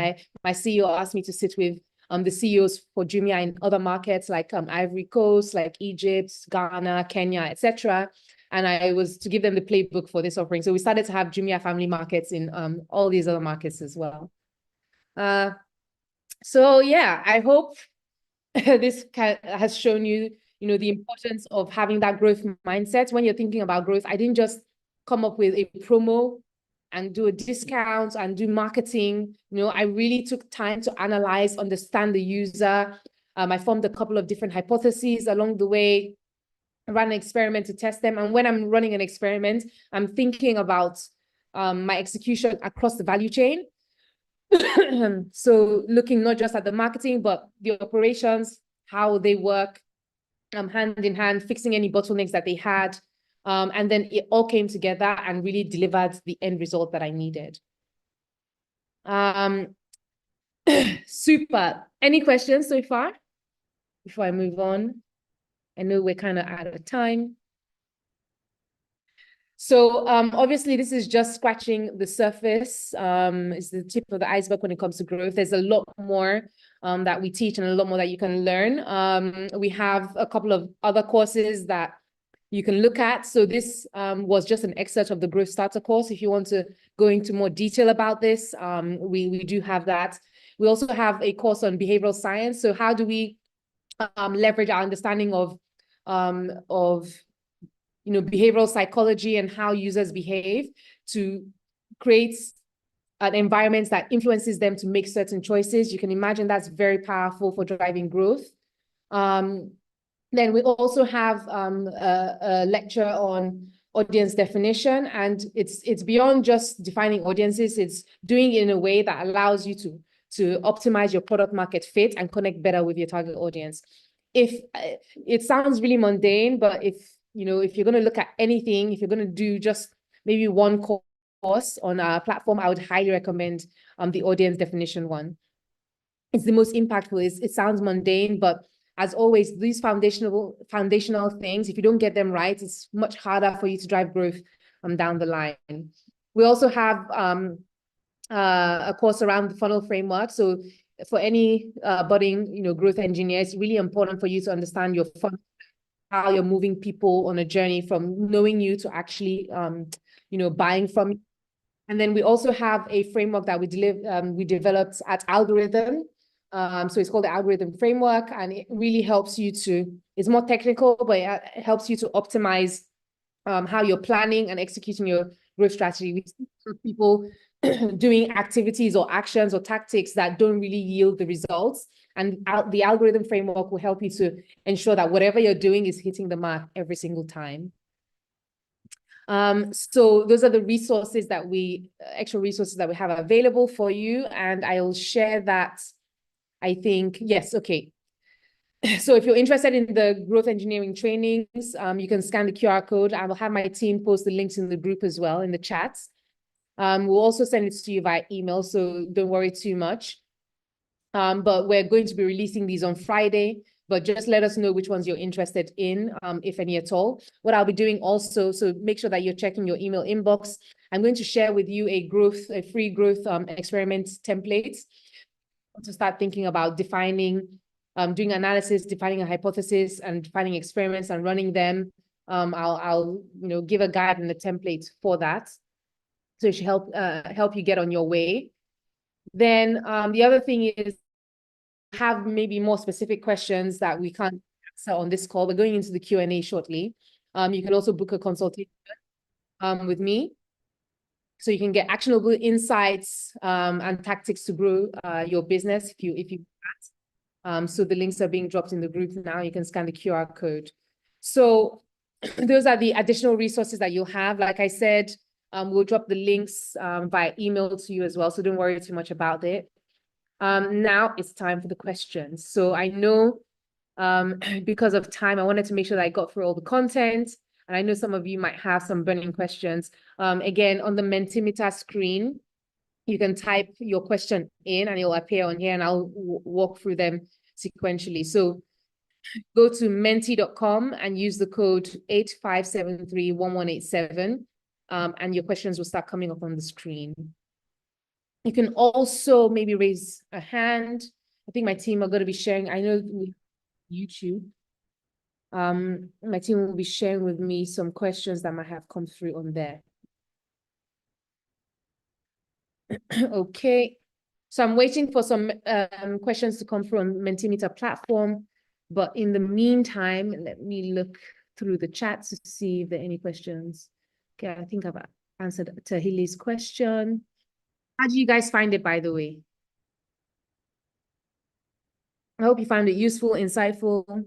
[SPEAKER 1] my CEO asked me to sit with the CEOs for Jumia in other markets like Ivory Coast, like Egypt, Ghana, Kenya, etc. And I was to give them the playbook for this offering. So we started to have Jumia family markets in all these other markets as well. So yeah, I hope this has shown you, the importance of having that growth mindset. When you're thinking about growth, I didn't just come up with a promo and do a discount and do marketing. I really took time to analyze, understand the user. I formed a couple of different hypotheses along the way. I ran an experiment to test them. And when I'm running an experiment, I'm thinking about my execution across the value chain. So looking not just at the marketing, but the operations, how they work, hand in hand, fixing any bottlenecks that they had. And then it all came together and really delivered the end result that I needed. Super. Any questions so far before I move on? I know we're kind of out of time. So obviously, this is just scratching the surface. It's the tip of the iceberg when it comes to growth. There's a lot more that we teach and a lot more that you can learn. We have a couple of other courses that you can look at. So this was just an excerpt of the Growth Starter course. If you want to go into more detail about this, we do have that. We also have a course on behavioral science. So how do we leverage our understanding of behavioral psychology and how users behave to create an environment that influences them to make certain choices. You can imagine that's very powerful for driving growth. Then we also have a lecture on audience definition, and it's beyond just defining audiences. It's doing it in a way that allows you to optimize your product market fit and connect better with your target audience. If it sounds really mundane, but if you're going to look at anything, if you're going to do just maybe one course on our platform, I would highly recommend the audience definition one. It's the most impactful. It sounds mundane, but as always, these foundational things, if you don't get them right, it's much harder for you to drive growth down the line. We also have a course around the funnel framework. So for any budding, growth engineers, it's really important for you to understand your funnel, how you're moving people on a journey from knowing you to actually, buying from you. And then we also have a framework that we developed at Algorithm. So it's called the Algorithm Framework, and it really helps you it's more technical, but it helps you to optimize how you're planning and executing your growth strategy. We see people doing activities or actions or tactics that don't really yield the results. And the Algorithm Framework will help you to ensure that whatever you're doing is hitting the mark every single time. So those are the resources extra resources that we have available for you. And I will share that, I think, yes, okay. So if you're interested in the growth engineering trainings, you can scan the QR code. I will have my team post the links in the group as well, in the chats. We'll also send it to you via email, so don't worry too much. But we're going to be releasing these on Friday, but just let us know which ones you're interested in, if any at all. What I'll be doing also, so make sure that you're checking your email inbox. I'm going to share with you a free growth experiment template to start thinking about defining, doing analysis, defining a hypothesis, and defining experiments and running them. I'll give a guide and a template for that, so it should help you get on your way. Then the other thing is, have maybe more specific questions that we can't answer on this call. We're going into the Q&A shortly. You can also book a consultation with me, so you can get actionable insights and tactics to grow your business if you so the links are being dropped in the group now. You can scan the QR code. So those are the additional resources that you'll have. Like I said, we'll drop the links via email to you as well, so don't worry too much about it. Now it's time for the questions. So I know because of time, I wanted to make sure that I got through all the content, and I know some of you might have some burning questions. Again, on the Mentimeter screen, you can type your question in and it will appear on here, and I'll walk through them sequentially. So go to menti.com and use the code 85731187, and your questions will start coming up on the screen. You can also maybe raise a hand. I think my team are going to be sharing. I know YouTube. My team will be sharing with me some questions that might have come through on there. Okay. So I'm waiting for some questions to come through on Mentimeter platform. But in the meantime, let me look through the chat to see if there are any questions. Okay, I think I've answered Tahili's question. How do you guys find it, by the way? I hope you found it useful, insightful.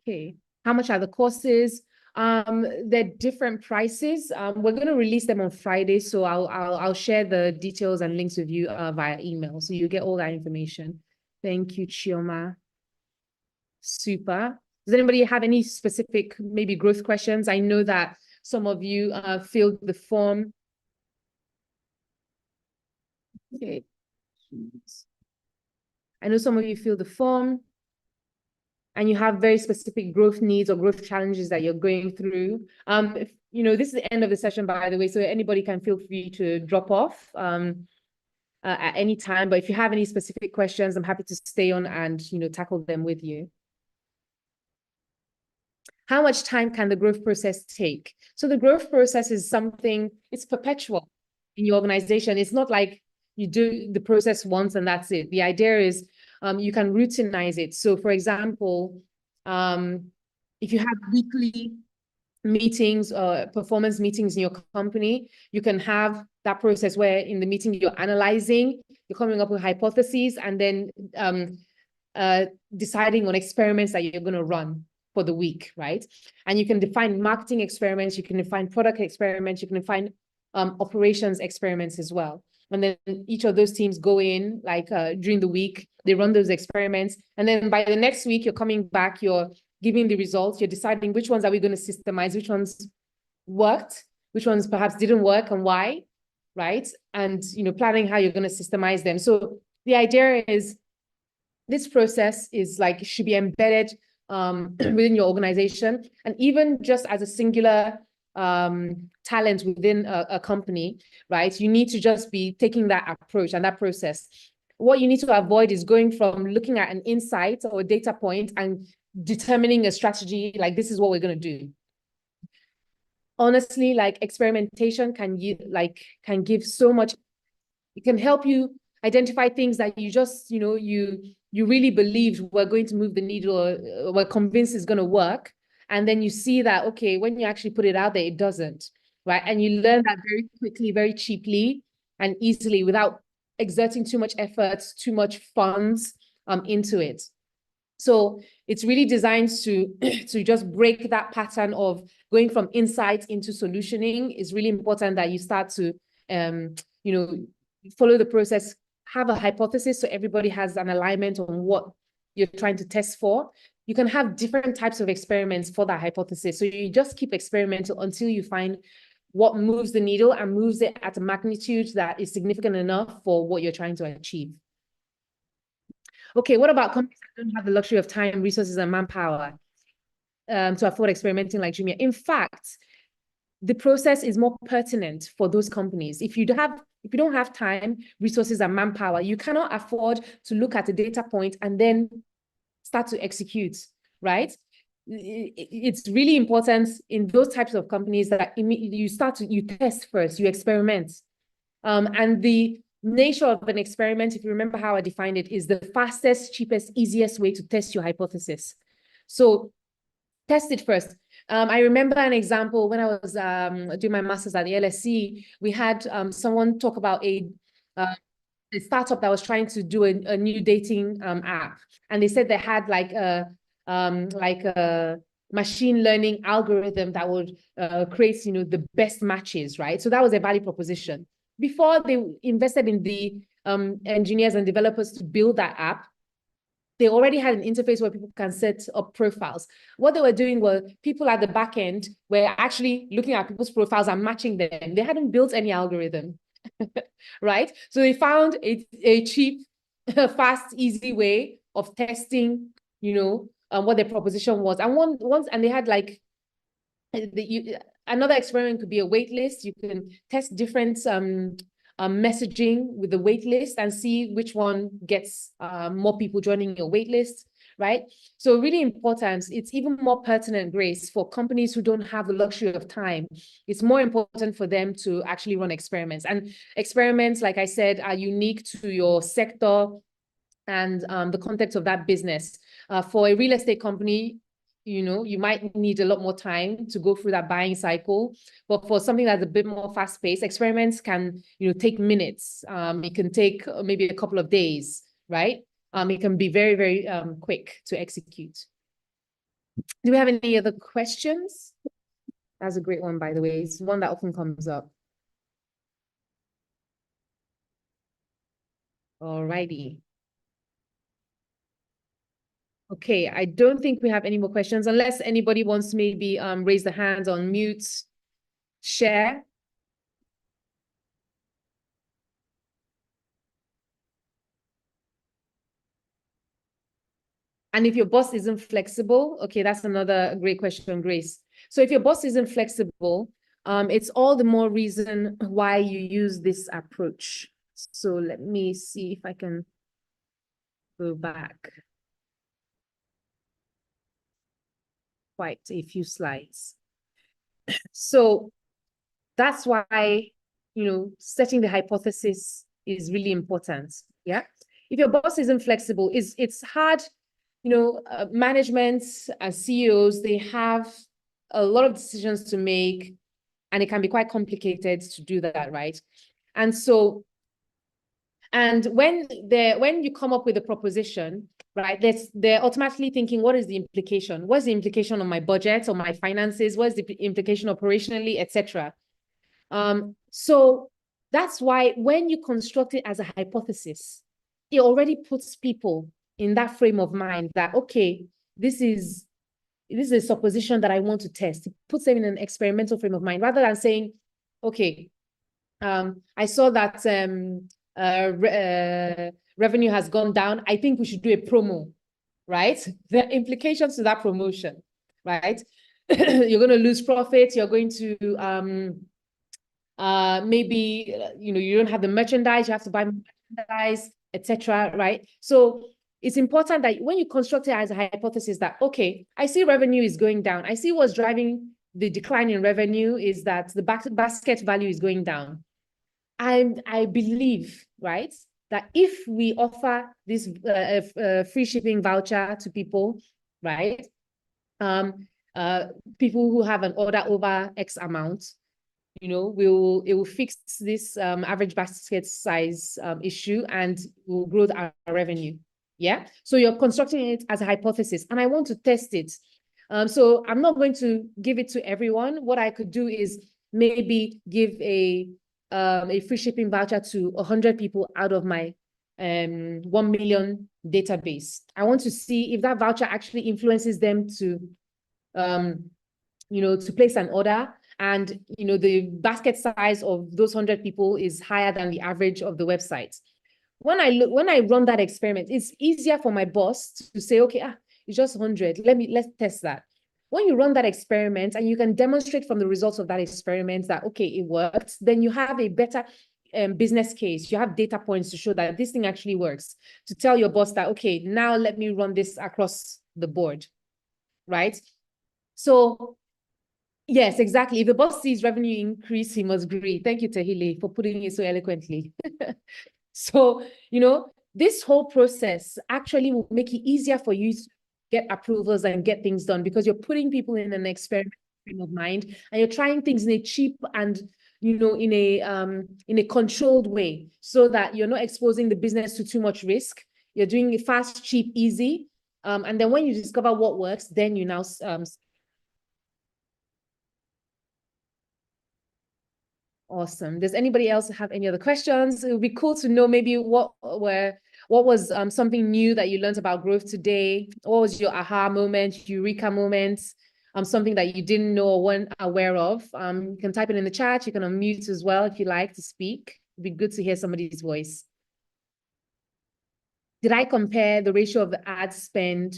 [SPEAKER 1] Okay. How much are the courses? They're different prices. We're going to release them on Friday, so I'll share the details and links with you via email, so you get all that information. Thank you, Chioma. Super. Does anybody have any specific maybe growth questions? I know that some of you filled the form. Okay. I know some of you filled the form, and you have very specific growth needs or growth challenges that you're going through. If, this is the end of the session, by the way, so anybody can feel free to drop off at any time. But if you have any specific questions, I'm happy to stay on and, tackle them with you. How much time can the growth process take? So the growth process is something, it's perpetual in your organization. It's not like you do the process once and that's it. The idea is you can routinize it. So for example, if you have weekly meetings or performance meetings in your company, you can have that process where in the meeting you're analyzing, you're coming up with hypotheses, and then deciding on experiments that you're going to run for the week, right? And you can define marketing experiments, you can define product experiments, you can define operations experiments as well. And then each of those teams go in like during the week, they run those experiments. And then by the next week, you're coming back, you're giving the results, you're deciding which ones are we going to systemize, which ones worked, which ones perhaps didn't work and why, right? And, planning how you're going to systemize them. So the idea is this process is like, should be embedded within your organization. And even just as a singular talent within a company, right? You need to just be taking that approach and that process. What you need to avoid is going from looking at an insight or a data point and determining a strategy, like this is what we're going to do. Honestly, like experimentation can give so much. It can help you identify things that you just, you really believed were going to move the needle or were convinced is going to work. And then you see that, okay, when you actually put it out there, it doesn't, right? And you learn that very quickly, very cheaply and easily without exerting too much effort, too much funds into it. So it's really designed to just break that pattern of going from insight into solutioning. It's really important that you start to, follow the process, have a hypothesis so everybody has an alignment on what you're trying to test for. You can have different types of experiments for that hypothesis. So you just keep experimenting until you find what moves the needle and moves it at a magnitude that is significant enough for what you're trying to achieve. Okay, what about companies that don't have the luxury of time, resources, and manpower to afford experimenting like Jumia? In fact, the process is more pertinent for those companies. If you don't have time, resources, and manpower, you cannot afford to look at a data point and then start to execute, right? It's really important in those types of companies that you test first, you experiment. And the nature of an experiment, if you remember how I defined it, is the fastest, cheapest, easiest way to test your hypothesis. So test it first. I remember an example when I was doing my master's at the LSE, we had someone talk about a a startup that was trying to do a new dating app, and they said they had like a machine learning algorithm that would create, the best matches, right? So that was a value proposition. Before they invested in the engineers and developers to build that app, they already had an interface where people can set up profiles. What they were doing was people at the back end were actually looking at people's profiles and matching them. They hadn't built any algorithm, right? So they found a cheap, fast, easy way of testing, what their proposition was. And they had like, another experiment could be a wait list. You can test different messaging with the wait list and see which one gets more people joining your wait list, right? So really important. It's even more pertinent, Grace, for companies who don't have the luxury of time. It's more important for them to actually run experiments. And experiments, like I said, are unique to your sector and the context of that business. For a real estate company, you might need a lot more time to go through that buying cycle. But for something that's a bit more fast-paced, experiments can, take minutes. It can take maybe a couple of days, right? It can be very, very quick to execute. Do we have any other questions? That's a great one, by the way. It's one that often comes up. All righty. Okay, I don't think we have any more questions, unless anybody wants to maybe raise the hand on mute, share. And if your boss isn't flexible, okay, that's another great question, Grace. So if your boss isn't flexible, it's all the more reason why you use this approach. So let me see if I can go back quite a few slides. So that's why, setting the hypothesis is really important. Yeah. If your boss isn't flexible, it's hard. Management and CEOs, they have a lot of decisions to make, and it can be quite complicated to do that, right? And so, when you come up with a proposition, right, they're automatically thinking, what is the implication? What's the implication on my budget or my finances? What's the implication operationally, etc.? So that's why when you construct it as a hypothesis, it already puts people in that frame of mind that, okay, this is a supposition that I want to test. It puts them in an experimental frame of mind, rather than saying, okay, I saw that revenue has gone down. I think we should do a promo, right? The implications to that promotion, right? You're going to lose profit. You're going to maybe you don't have the merchandise. You have to buy merchandise, etc. Right? So it's important that when you construct it as a hypothesis that, okay, I see revenue is going down. I see what's driving the decline in revenue is that the basket value is going down. And I believe, right, that if we offer this free shipping voucher to people, right, people who have an order over X amount, it will fix this average basket size issue, and will grow our revenue. Yeah. So you're constructing it as a hypothesis, and I want to test it. So I'm not going to give it to everyone. What I could do is maybe give a free shipping voucher to 100 people out of my 1 million database. I want to see if that voucher actually influences them to to place an order, and the basket size of those 100 people is higher than the average of the website. When I run that experiment, it's easier for my boss to say, okay, it's just 100. Let's test that. When you run that experiment and you can demonstrate from the results of that experiment that, okay, it works, then you have a better business case. You have data points to show that this thing actually works, to tell your boss that, okay, now let me run this across the board, right? So yes, exactly. If the boss sees revenue increase, he must agree. Thank you, Tehili, for putting it so eloquently. So, this whole process actually will make it easier for you to get approvals and get things done, because you're putting people in an experiment frame of mind, and you're trying things in a cheap and, in a controlled way, so that you're not exposing the business to too much risk. You're doing it fast, cheap, easy. And then when you discover what works, then you now awesome. Does anybody else have any other questions? It would be cool to know maybe what was something new that you learned about growth today? What was your aha moment, eureka moment? Something that you didn't know or weren't aware of. You can type it in the chat. You can unmute as well if you like to speak. It'd be good to hear somebody's voice. Did I compare the ratio of the ad spend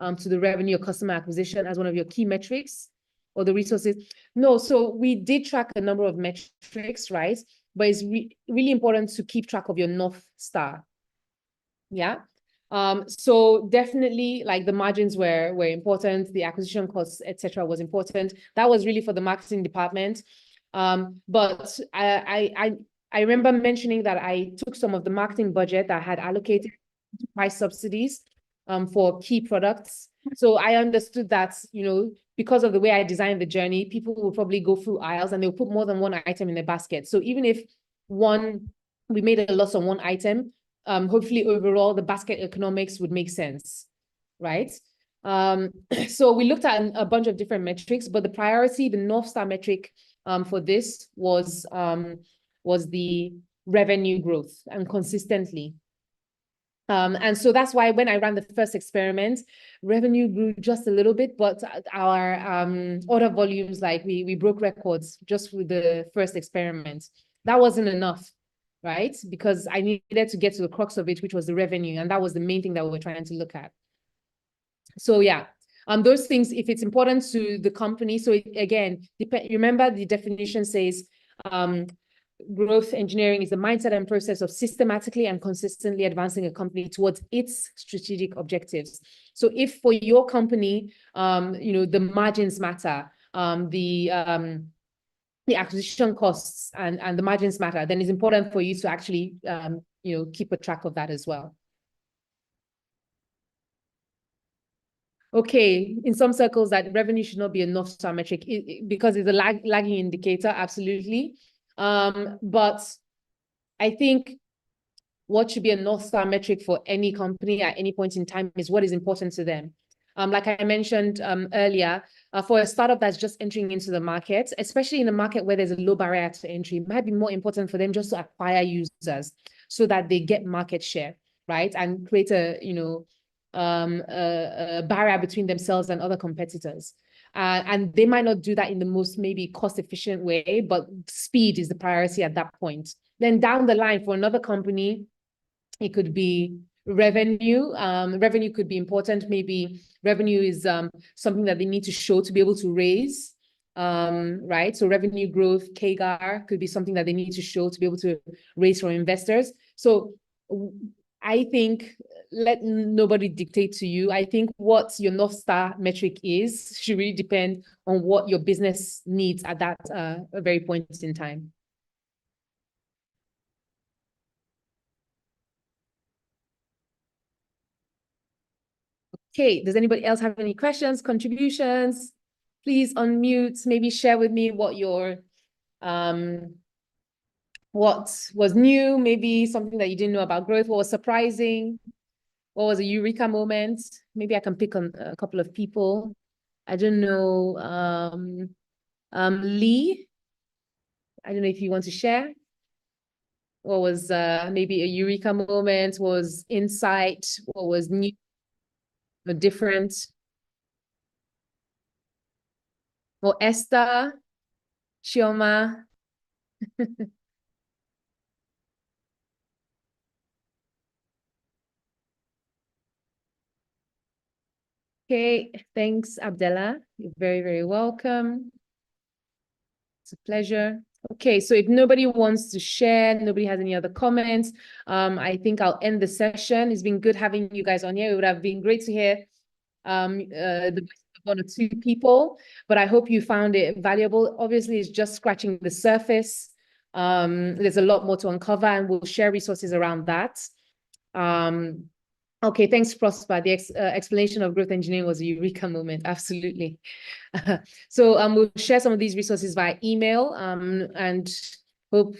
[SPEAKER 1] to the revenue or customer acquisition as one of your key metrics, or the resources? No, so we did track a number of metrics, right? But it's really important to keep track of your North Star. Yeah. So definitely, like, the margins were important, the acquisition costs, etc., was important. That was really for the marketing department. But I remember mentioning that I took some of the marketing budget that I had allocated to price subsidies for key products. So I understood that, because of the way I designed the journey, people will probably go through aisles and they'll put more than one item in their basket. So even if we made a loss on one item, hopefully overall the basket economics would make sense, right? So we looked at a bunch of different metrics, but the priority, the North Star metric for this was the revenue growth, and consistently. And so that's why when I ran the first experiment, revenue grew just a little bit, but our order volumes, like we broke records just with the first experiment. That wasn't enough, right? Because I needed to get to the crux of it, which was the revenue. And that was the main thing that we were trying to look at. So yeah, those things, if it's important to the company. So again, remember the definition says, growth engineering is the mindset and process of systematically and consistently advancing a company towards its strategic objectives. So if for your company, the margins matter, the acquisition costs and the margins matter, then it's important for you to actually, keep a track of that as well. Okay, in some circles, that revenue should not be a North Star metric because it's a lagging indicator, absolutely. But I think what should be a North Star metric for any company at any point in time is what is important to them. Like I mentioned earlier, for a startup that's just entering into the market, especially in a market where there's a low barrier to entry, it might be more important for them just to acquire users so that they get market share, right? And create a barrier between themselves and other competitors. And they might not do that in the most maybe cost-efficient way, but speed is the priority at that point. Then down the line, for another company, it could be revenue. Revenue could be important. Maybe revenue is something that they need to show to be able to raise, right? So revenue growth, CAGR, could be something that they need to show to be able to raise from investors. So I think, let nobody dictate to you. I think what your North Star metric is should really depend on what your business needs at that very point in time. Okay, does anybody else have any questions, contributions? Please unmute, maybe share with me what was new, maybe something that you didn't know about growth, what was surprising, what was a eureka moment? Maybe I can pick on a couple of people. I don't know, Lee, I don't know if you want to share. What was maybe a eureka moment, what was insight, what was new or different? Or Esther, Chioma. Okay, thanks, Abdella. You're very, very welcome. It's a pleasure. Okay, so if nobody wants to share, nobody has any other comments, I think I'll end the session. It's been good having you guys on here. It would have been great to hear the voice of one or two people, but I hope you found it valuable. Obviously, it's just scratching the surface. There's a lot more to uncover, and we'll share resources around that. Okay, thanks, Prosper. The explanation of growth engineering was a eureka moment. Absolutely. So we'll share some of these resources via email and hope,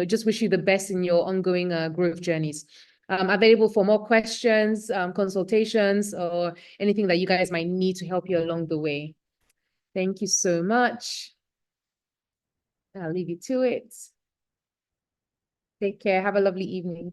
[SPEAKER 1] just wish you the best in your ongoing growth journeys. Available for more questions, consultations, or anything that you guys might need to help you along the way. Thank you so much. I'll leave you to it. Take care. Have a lovely evening.